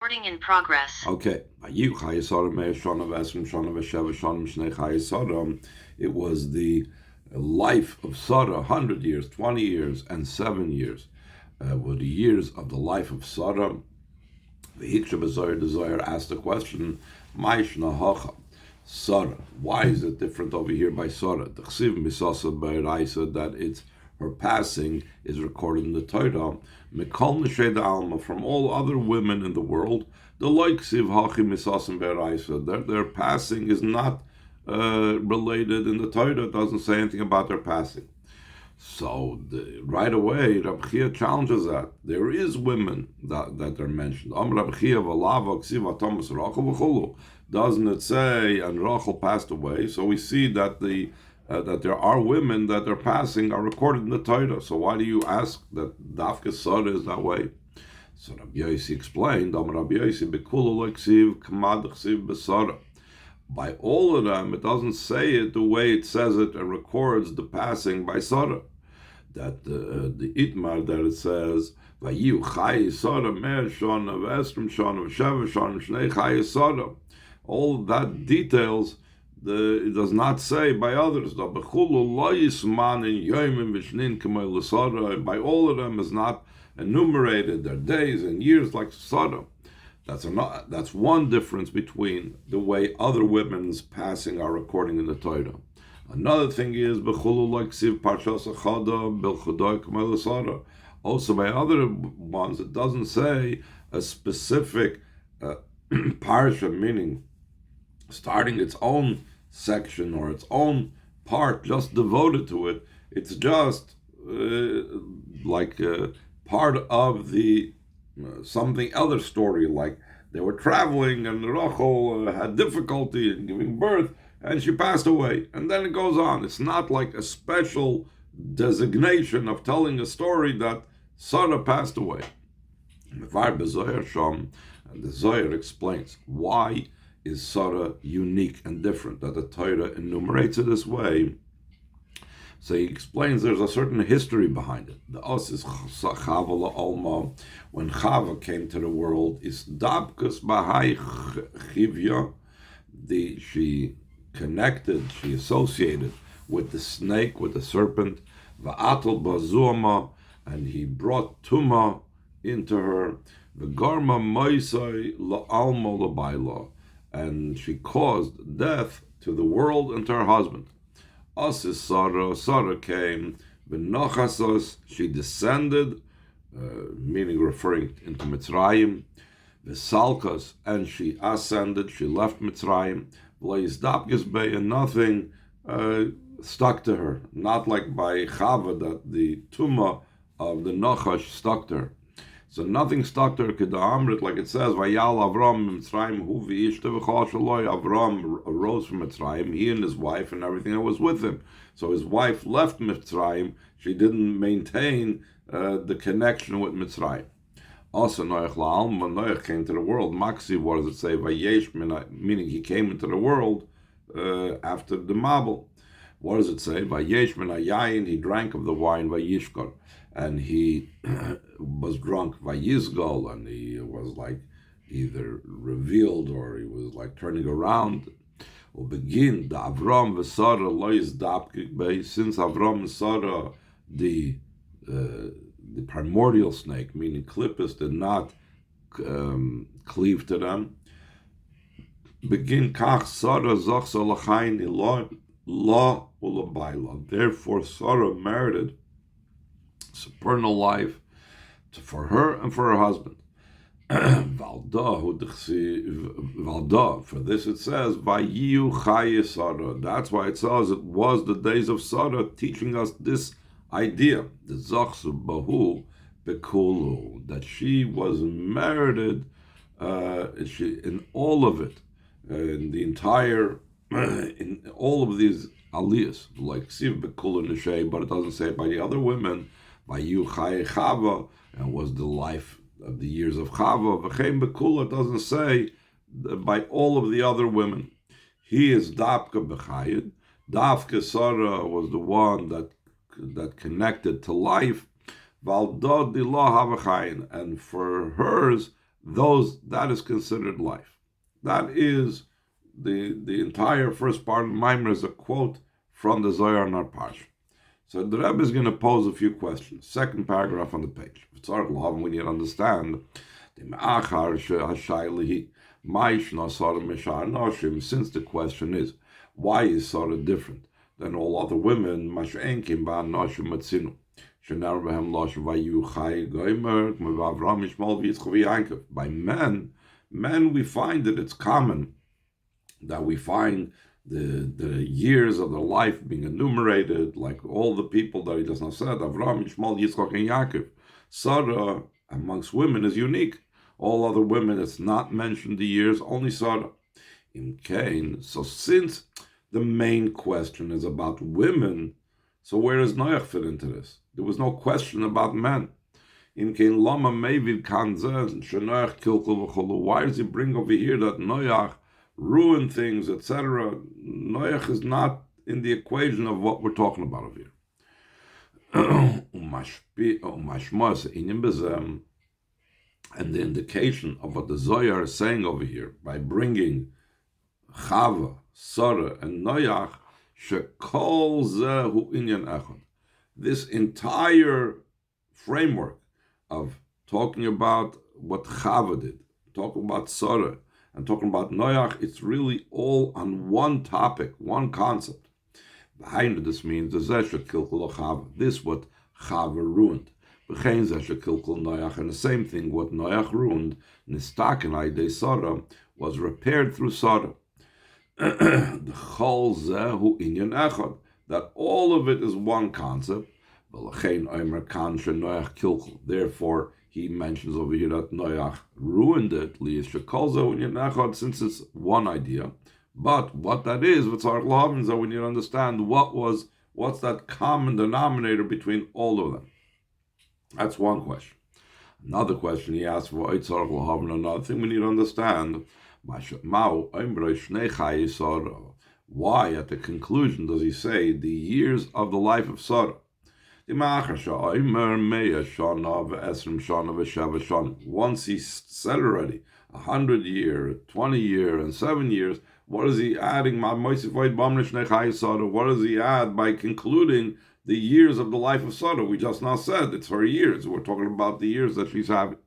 Recording in progress. Okay. It was the life of Sarah, 100 years, 20 years, and 7 years. Were the years of the life of Sarah. The Zohar asked the question, Sarah, why is it different over here by Sarah? That it's her passing is recorded in the Torah. From all other women in the world, their passing is not related in the Torah. It doesn't say anything about their passing. So right away, Rab Chia challenges that. There is women that are mentioned. Doesn't it say, and Rachel passed away? So we see that that there are women that are passing are recorded in the Torah. So why do you ask that Dafka Sarah is that way? So Rabbi Yossi explained, by all of them, it doesn't say it the way it says it and records the passing by Sarah. That the Itmar that it says, Viyu Chai Sarah Mer Shon of Estrim Shon of Sheva Shon Shnei Chai Sarah. All that details, it does not say by others. By all of them is not enumerated their days and years like Sarah. That's one difference between the way other women's passing are recording in the Torah. Another thing is also by other ones it doesn't say a specific parsha, meaning starting its own section or its own part just devoted to it. It's just part of the something other story, like they were traveling and Rachel had difficulty in giving birth and she passed away, and then it goes on. It's not like a special designation of telling a story that Sarah passed away. And the Zohar explains why is Sarah unique and different, that the Torah enumerates it this way. So he explains there's a certain history behind it. The Os is Chava Alma. When Chava came to the world, is Dabkus Bahai Chivya. She associated with the snake, with the serpent. Va'atul Bazuma, and he brought Tuma into her. V'garma Moisai La'alma L'Baila, and she caused death to the world and to her husband. Asis Sarah came, v'nochasos, she descended, meaning referring into Mitzrayim, v'salkas, and she ascended, she left Mitzrayim, and nothing stuck to her, not like by Chava that the Tumah of the Nachash stuck to her. So nothing stuck to her, like it says, Vayal Avram Mitzrayim hu v'ishta v'chol shaloi. Avram arose from Mitzrayim, he and his wife and everything that was with him. So his wife left Mitzrayim, she didn't maintain the connection with Mitzrayim. Also, Noach la'alma, Noach came to the world. Maxi, what does it say? Vayesh, meaning he came into the world after the Mabel. What does it say? Vayesh min hayayin, he drank of the wine, vayishkar, and he was drunk, vayizgol, and he was like either revealed or he was like turning around. Will begin the Avram v'Sara lois dapkik bei, since Avram and Sarah, the primordial snake, meaning Klippus, did not cleave to them. Begin kach Sarah zachsa l'chayin la ulabayla. Therefore, Sarah merited supernal life for her and for her husband. Valda, for this it says, Viheyu Chaye Sarah. That's why it says it was the days of Sarah, teaching us this idea, the Zachsu Bahu Bekulu, that she was merited in all of it, in the entire, in all of these aliyahs, like Siv Bekulu Neshay, but it doesn't say it by the other women, Viheyu Chaye Chava, and was the life of the years of Chava. V'chein Bekula doesn't say by all of the other women. He is Dafka B'chayid. Dafka Sarah was the one that connected to life. And for hers, that is considered life. That is the entire first part of the Maamar is a quote from the Zohar and our Parsha. So the Rebbe is going to pose a few questions. Second paragraph on the page. We need to understand since the question is, why is Sarah different than all other women? By men we find that it's common that we find the years of their life being enumerated, like all the people that he does not say, Avram, Yishmael, Yitzchak, and Yaakov. Sarah, amongst women, is unique. All other women, it's not mentioned the years, only Sarah. In Cain, so since the main question is about women, so where does Noach fit into this? There was no question about men. In Cain, Lama Mevid Kanzeh, Shenoach Kilkul V'cholu. Why does he bring over here that Noach ruin things, etc.? Noach is not in the equation of what we're talking about over here. And the indication of what the Zohar is saying over here by bringing Chava, Sarah, and Noach, shekol zehu inyan echad. This entire framework of talking about what Chava did, talking about Sarah, and talking about Noach, it's really all on one topic, one concept. Behind this means the Zesha Kilkul Chava. This what Chava ruined. And the same thing, what Noach ruined, Nistakenai de Sarah, was repaired through Sarah. The Chol Zehu Inyan Echad, that all of it is one concept. Therefore, he mentions over here that Noach ruined it, since it's one idea. But what that is, we need to understand what's that common denominator between all of them. That's one question. Another question he asked for, another thing we need to understand, why at the conclusion does he say the years of the life of Sarah? Once he said already 100 years, 20 years, and 7 years, what is he adding? What does he add by concluding the years of the life of Sarah? We just now said it's her years. We're talking about the years that she's having.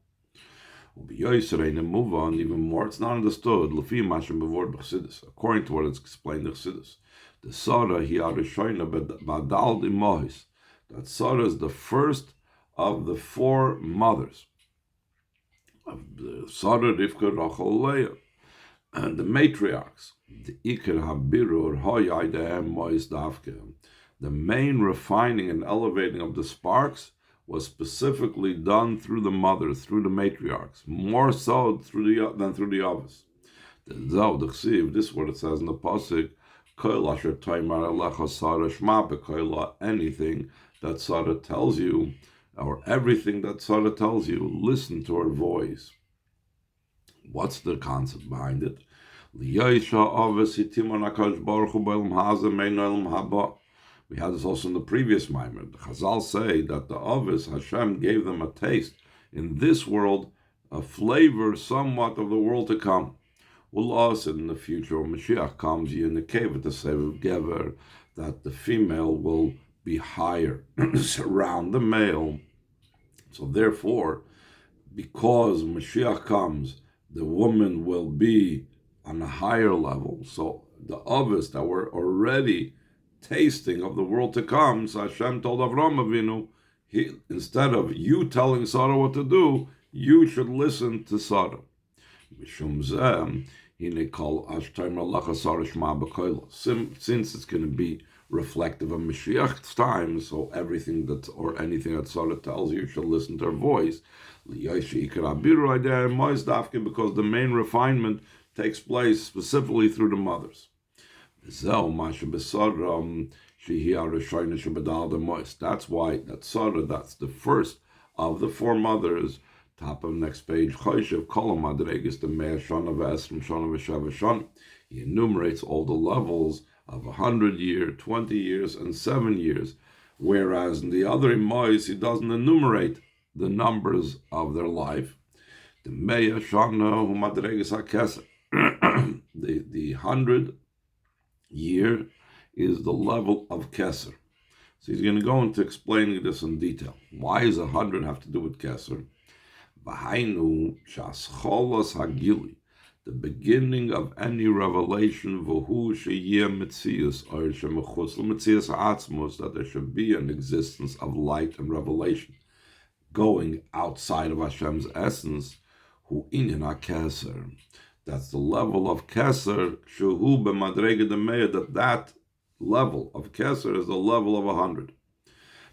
Move on even more. It's not understood. According to what it's explained in Chassidus, the Sarah he badal imohis. That Sarah is the first of the four mothers of the Sarah, Rivka, Rachel, Leah, and the matriarchs. The Iker Habirur Hoyaidehem Mois Davke. The main refining and elevating of the sparks was specifically done through the mothers, through the matriarchs, more so than through the others. This is what it says in the pasuk: anything that Sarah tells you, or everything that Sarah tells you, listen to her voice. What's the concept behind it? We had this also in the previous Maamar. The Chazal say that the Avis, Hashem gave them a taste in this world, a flavor somewhat of the world to come. We'll also in the future, when Mashiach comes, you indicate with the Seviv Gever that the female will be higher, surround the male. So therefore, because Mashiach comes, the woman will be on a higher level. So the Avis that were already tasting of the world to come, so Hashem told Avraham Avinu, instead of you telling Sarah what to do, you should listen to Sarah. Since it's going to be reflective of Mashiach's time, so anything that Sarah tells you should listen to her voice. Because the main refinement takes place specifically through the mothers. That's why that Sarah, that's the first of the four mothers. Top of next page. He enumerates all the levels of 100 years, 20 years, and 7 years. Whereas in the other Imois, he doesn't enumerate the numbers of their life. The Meya Shana Hu Madregas HaKeser. The 100-year is the level of Keser. So he's going to go into explaining this in detail. Why does 100 have to do with Keser? V'hainu shascholos hagili, the beginning of any revelation, v'hu sheyeh metzius, or shemechutz l'metzius ha'atzmos, that there should be an existence of light and revelation, going outside of Hashem's essence, hu inyan ha'keser. That's the level of Keser, shehu b'madrega demeya, that level of Keser is the level of 100.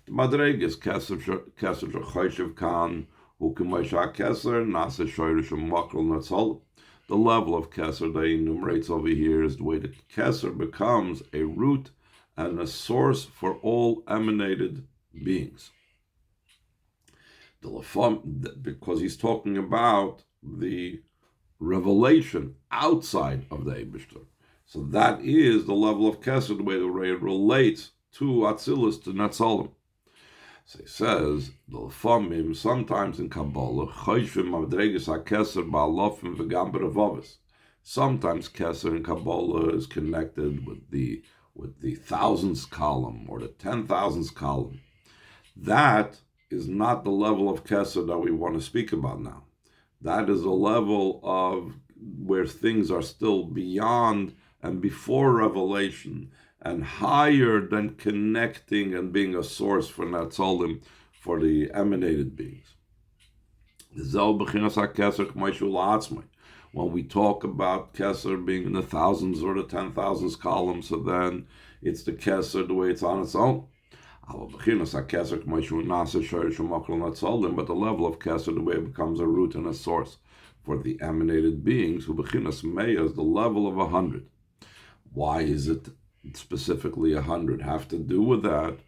The madrega is Keser shechoshev kan, hu k'mosha Keser, nasa shoyrish u'makrol natzol. The level of Keser that he enumerates over here is the way that Keser becomes a root and a source for all emanated beings. Because he's talking about the revelation outside of the Eibishter. So that is the level of Keser, the way it relates to Atzilus, to Netzalim. So he says, the Lefamim, sometimes in Kabbalah, Choshvim Madregas HaKeser Ba'alofim V'gam B'Revavis. Sometimes Keser in Kabbalah is connected with the thousands column or the 10,000s column. That is not the level of Keser that we want to speak about now. That is a level of where things are still beyond and before revelation, and higher than connecting and being a source for Netzalim, for the emanated beings. When we talk about Keser being in the thousands or the 10,000s column, so then it's the Keser the way it's on its own. But the level of Keser, the way it becomes a root and a source for the emanated beings, who bechinas meya is the level of 100. Why is it specifically 100? Have to do with that.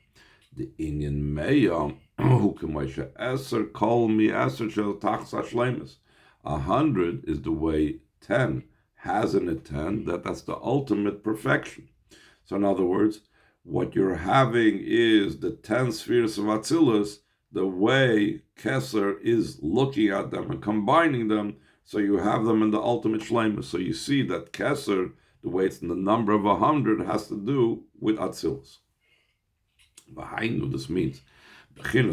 The inyan meya, who k'mosha eser kol mi eser shel tachas hashleimus. 100 is the way 10 has in it 10. That's the ultimate perfection. So in other words, what you're having is the 10 spheres of Atzilus, the way Keser is looking at them and combining them, so you have them in the ultimate shleimus. So you see that Keser, the way it's in the number of 100, has to do with Atzilus. V'hainu, this means, the level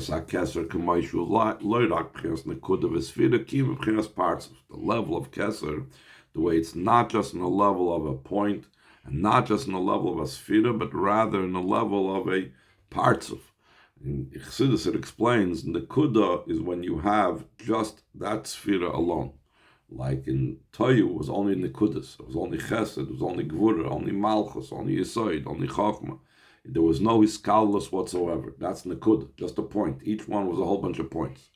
of Keser, the way it's not just in the level of a point, and not just in the level of a sphira, but rather in the level of a partzuf. In Chassidus it explains, Nekuda is when you have just that sphira alone. Like in Toyu, it was only Nekudas, it was only Chesed, it was only Gvura, only Malchus, only Yisoid, only Chochmah. There was no Hiskalus whatsoever. That's Nekuda, just a point. Each one was a whole bunch of points.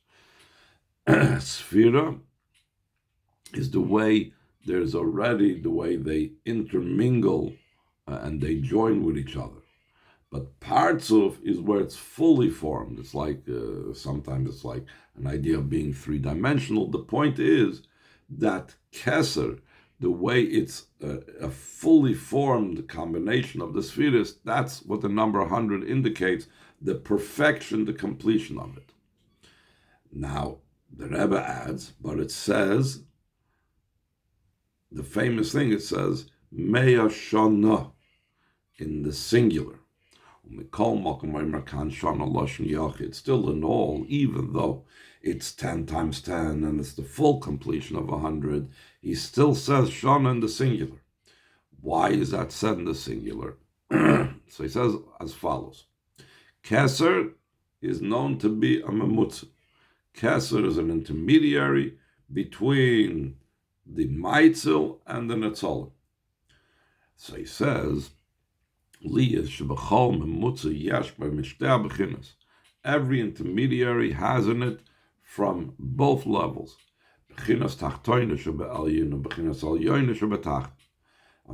Sphira is the way there's already the way they intermingle and they join with each other. But Partzuf is where it's fully formed. It's like, sometimes it's like an idea of being three-dimensional. The point is that Keser, the way it's a fully formed combination of the spheres, that's what the number 100 indicates, the perfection, the completion of it. Now, the Rebbe adds, but it says, the famous thing, it says, Meya Shana, in the singular. It's still in all, even though it's 10 times 10 and it's the full completion of 100, he still says Shana in the singular. Why is that said in the singular? So he says as follows. Keser is known to be a memutza. Keser is an intermediary between the Maitzel and the Netzalim. So he says, every intermediary has in it from both levels. A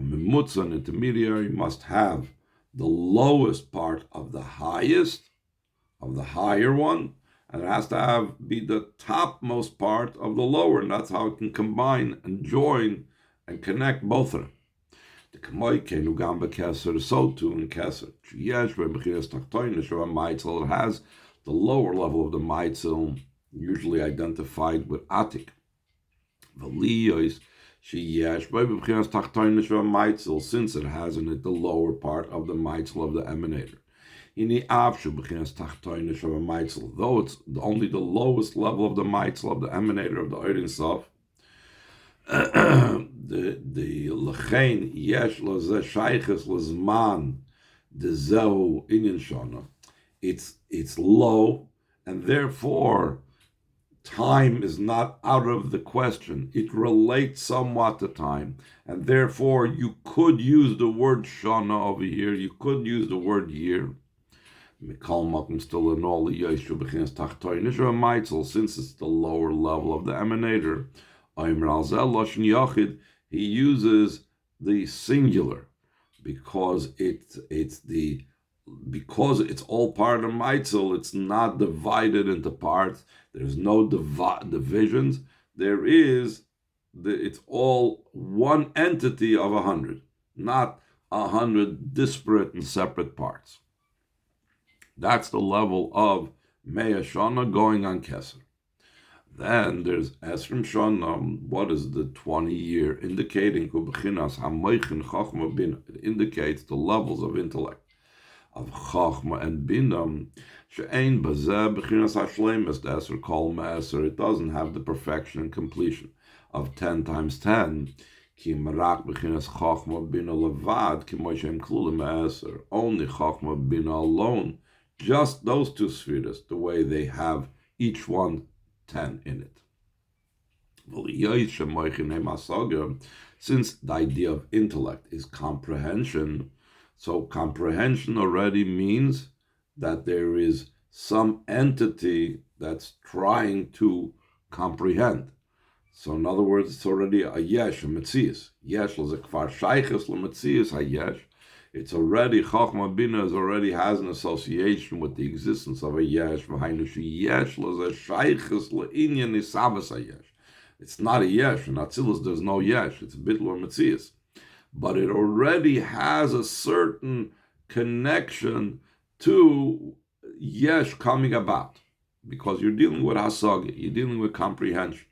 memutza, an intermediary, must have the lowest part of the highest, of the higher one, and it has to be the topmost part of the lower, and that's how it can combine and join and connect both of them. The so too in Keser. It has the lower level of the Maitzel, usually identified with Atik. V'liyos sheyesh by b'chinas tachtoinish v'maitzel, since it has in it the lower part of the maitzel of the emanator. Ini avshu b'chinas tachtoinish v'maitzel, though it's only the lowest level of the maitzel of the emanator of the Ein Sof. The lechein yesh lezeh shayches lezman dezehu inyan shana. It's low, and therefore time is not out of the question. It relates somewhat to time, and therefore you could use the word shana over here. You could use the word year. Still in all since it's the lower level of the emanator. He uses the singular because it's all part of Maitzel. It's not divided into parts. There's no divisions. It's all one entity of 100, not 100 disparate and separate parts. That's the level of Mea Shana going on Keser. Then there's Esrim Shana. What is the 20-year indicating? It indicates the levels of intellect of Chachma and Binam. She'ein bazeh b'chinas hashleimus d'eser kol me'eser. It doesn't have the perfection and completion of 10 times 10. Ki marak b'chinas Chachma Bina levad ki moishem klulim me'eser. Only Chachma Bina alone, just those two spheres, the way they have each one 10 in it. Since the idea of intellect is comprehension, so comprehension already means that there is some entity that's trying to comprehend. So in other words, it's already a yesh, a metzias. Yesh is a kfar shayches lemetzias hayesh. It's already, Chachma Bina already has an association with the existence of a yesh. It's not a yesh. In Atzilus, there's no yesh. It's a bitl or metzias. But it already has a certain connection to yesh coming about, because you're dealing with hasagi, you're dealing with comprehension.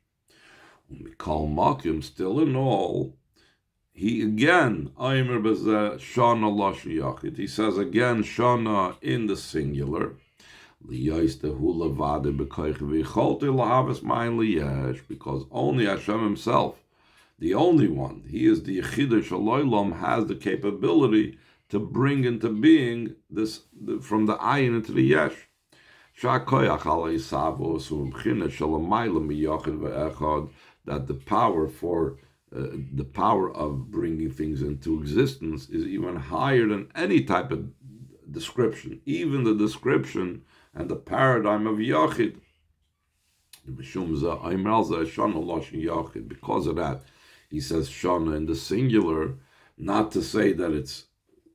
Mikal Makim, still in all, he again, Shana Lashon Yachid. He says again, Shana in the singular. Because only Hashem himself, the only one, he is the Yechidah Shaloilam, has the capability to bring into being this from the ayin into the yesh. That the power of bringing things into existence is even higher than any type of description, even the description and the paradigm of Yachid. Because of that, he says Shana in the singular, not to say that it's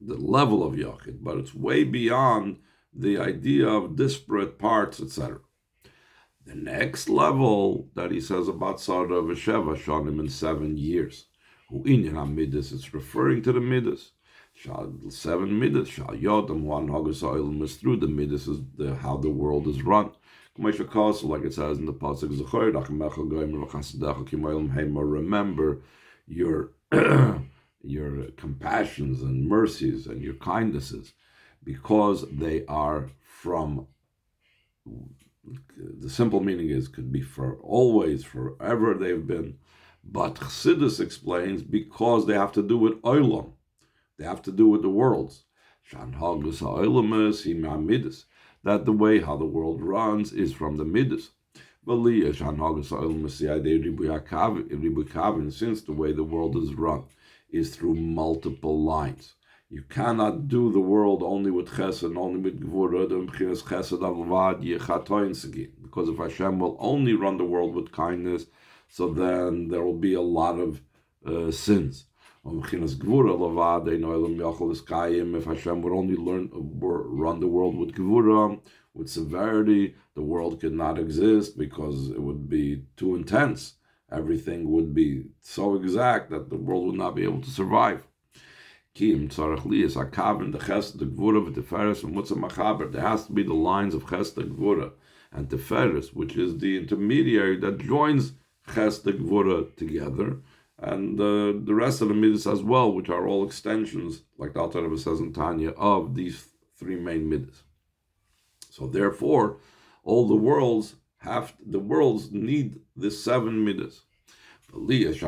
the level of Yachid, but it's way beyond the idea of disparate parts, etc. The next level that he says about Sarda V'Sheva Shanim in 7 years, who inyan HaMidas, it's referring to the Midas. 7 Midas, Shal Yodam, one Hagus Oilim is through the Midas, is how the world is run. Like it says in the Pasuk, remember your your compassions and mercies and your kindnesses, because they are from, the simple meaning is, could be for always, forever they've been. But Chassidus explains, because they have to do with Olam, they have to do with the worlds. That the way how the world runs is from the Midas. Since the way the world is run is through multiple lines. You cannot do the world only with chesed, only with gvura, because if Hashem will only run the world with kindness, so then there will be a lot of sins. If Hashem would only run the world with gvura, with severity, the world could not exist because it would be too intense. Everything would be so exact that the world would not be able to survive. There has to be the lines of Chesed, Gvura, and Teferes, which is the intermediary that joins Chesed, Gvura together, and the rest of the midas as well, which are all extensions, like the Alter Rebbe says in Tanya, of these three main midas. So therefore, all the worlds need the seven midas. Since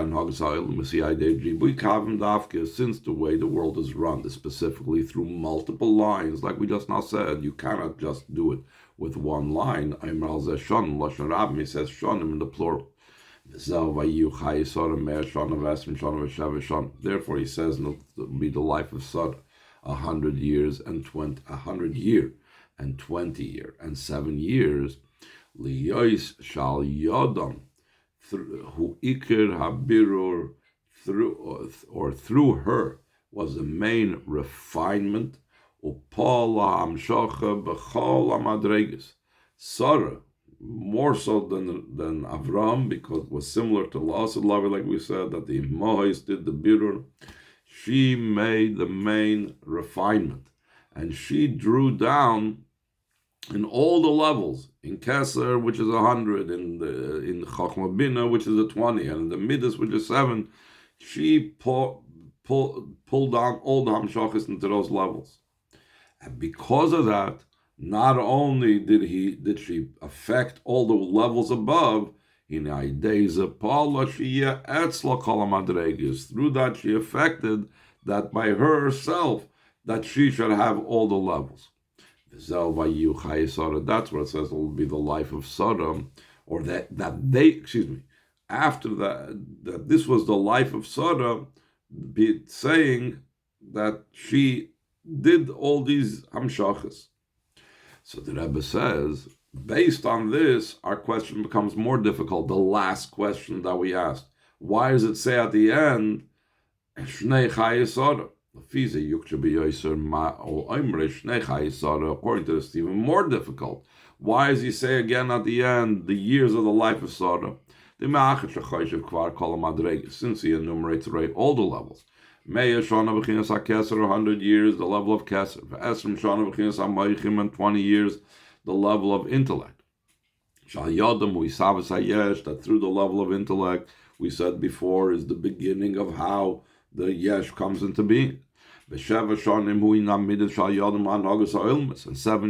the way the world is run, specifically through multiple lines, like we just now said, you cannot just do it with one line. He says shonim in the plural. Therefore, he says it'll be the life of Sarah, 100 years and 20 year and 7 years. Liyois shal yodam, who ikir habirur, through her was the main refinement. Upala hamshacha b'chol hamadreges. Sarah, more so than Avram, because it was similar to Lasad Lavi, like we said, that the Mohais did the birur. She made the main refinement, and she drew down in all the levels, in Keser, which is 100, in Chachma Bina, which is 20, and in the Midas, which is 7, she pulled down all the Hamshachas into those levels. And because of that, not only did she affect all the levels above, through that she affected that by herself, that she should have all the levels. That's what it says it will be the life of Sodom, or that they, after that this was the life of Sodom, saying that she did all these hamshachas. So the Rebbe says, based on this, our question becomes more difficult. The last question that we asked, why does it say at the end, Shnei Chayei Sodom? According to this, it's even more difficult. Why does he say again at the end the years of the life of Sarah? Since he enumerates all the levels. 100 years, the level of Keser. And 20 years, the level of intellect. That through the level of intellect, we said before, is the beginning of how the yesh comes into being. And 7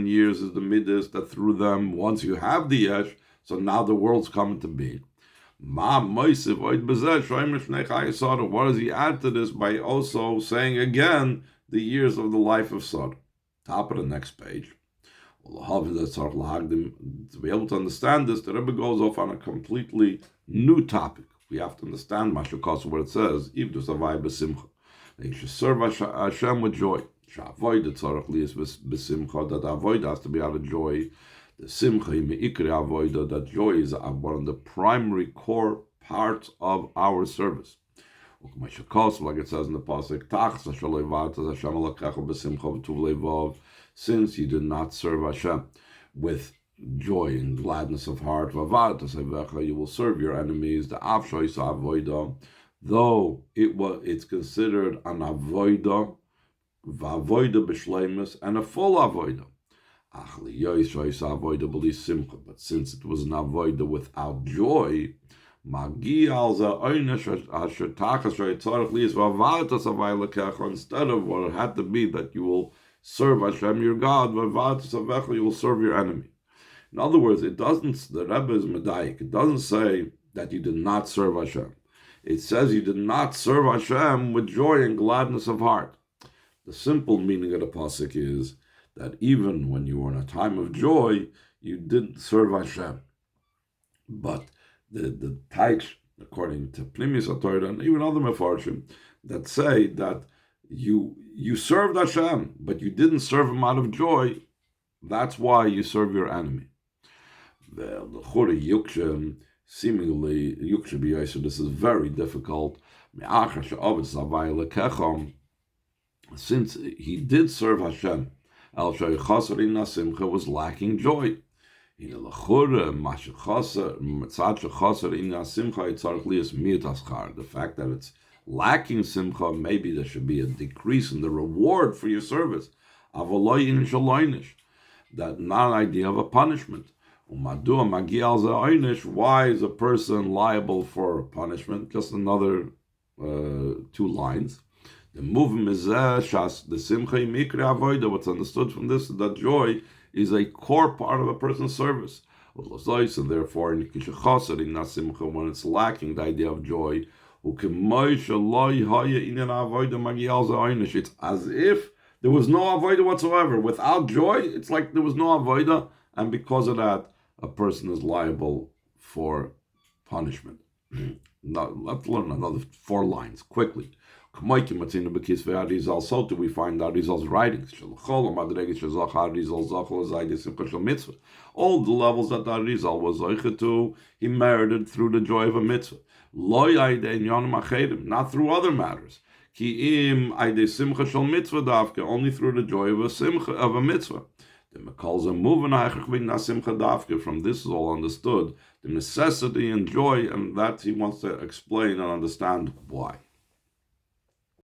years is the midas that through them, once you have the yesh, so now the world's coming to being. What does he add to this by also saying again the years of the life of Sarah? Top of the next page. To be able to understand this, the Rebbe goes off on a completely new topic. We have to understand Mashukos, where it says, they should serve Hashem with joy. That avoid has to be out of joy. The simcha avoida, that joy is one of the primary core parts of our service. Like it says in the pasuk, since you did not serve Hashem with joy and gladness of heart, you will serve your enemies. The avoida, though it's considered an avoida, b'shleimus, and a full avoida. But since it was an avoida without joy, instead of what it had to be that you will serve Hashem your God, you will serve your enemy. In other words, it doesn't, the Rebbe is medayik, it doesn't say that you did not serve Hashem. It says you did not serve Hashem with joy and gladness of heart. The simple meaning of the pasuk is that even when you were in a time of joy, you didn't serve Hashem. But the Taich, according to Pnimis HaTorah and even other Mefarshim, that say that you served Hashem, but you didn't serve Him out of joy, that's why you serve your enemy. The Chura Yukshem, seemingly, Yukshem B'Yosef, this is very difficult. Since he did serve Hashem, El Shai Chaser in Simcha was lacking joy. The fact that it's lacking simcha, maybe there should be a decrease in the reward for your service. That not an idea of a punishment. Why is a person liable for punishment? Just another 2 lines. The movement is the simcha mikra avoida. What's understood from this is that joy is a core part of a person's service. And therefore, in simcha, when it's lacking the idea of joy, it's as if there was no avoida whatsoever. Without joy, it's like there was no avoida, and because of that, a person is liable for punishment. Now, let's learn another 4 lines quickly. So do we find Arizal's writings. All the levels that Arizal was to, he merited through the joy of a mitzvah. Not through other matters. Only through the joy of a mitzvah. From this is all understood the necessity and joy, and that he wants to explain and understand why.